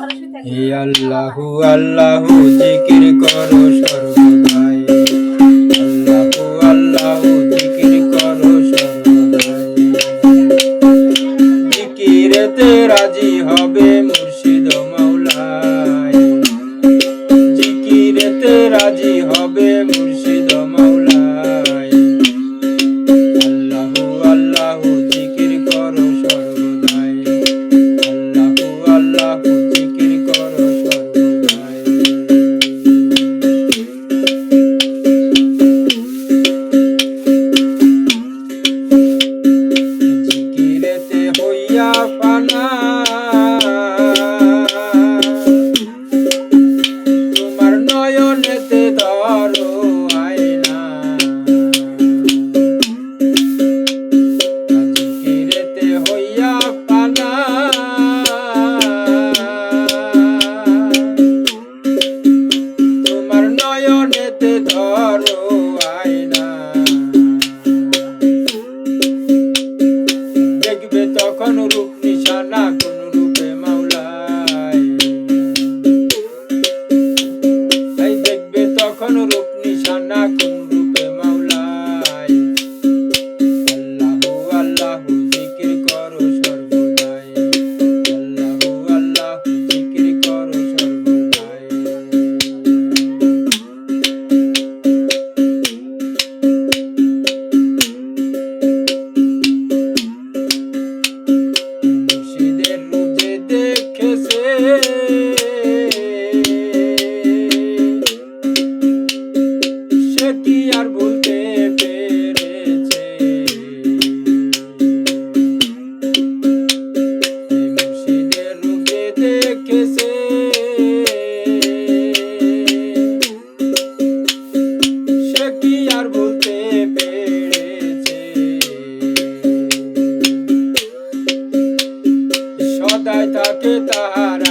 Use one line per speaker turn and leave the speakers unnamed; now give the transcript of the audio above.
হে আল্লাহু আল্লাহু জিকির করো সর্বদাই, আল্লাহু আল্লাহু জিকির করো সর্বদাই। জিকিরেতে রাজি হবে মুর্শিদ মাওলাই, জিকিরেতে রাজি হবে মুর্শিদ মাওলাই। আল্লাহু আল্লাহু জিকির করো সর্বদাই, আল্লাহু আল্লাহু জিকির করো সর্বদাই। জিকিরেতে হইয়া ফানা, তোমার নয়নেতে ধরো আয়না। জিকিরেতে হইয়া ফানা, তোমার নয়নেতে ধরো আয়না। দেখবে তখন রূপ নিশানা কোন রূপে মাওলাই, এই দেখবে তখন রূপ নিশানা কোন রূপে মাওলাই। আল্লাহু আল্লাহু জিকির করো সর্বদাই, আল্লাহু আল্লাহু জিকির করো সর্বদাই। মুর্শিদের রূপ যে দেখেছে, সে কি আর ভুলতে পেরেছে। মুর্শিদের রূপ যে দেখেছে, সে কি আর ভুলতে পেরেছে। সদাই থাকে তাহার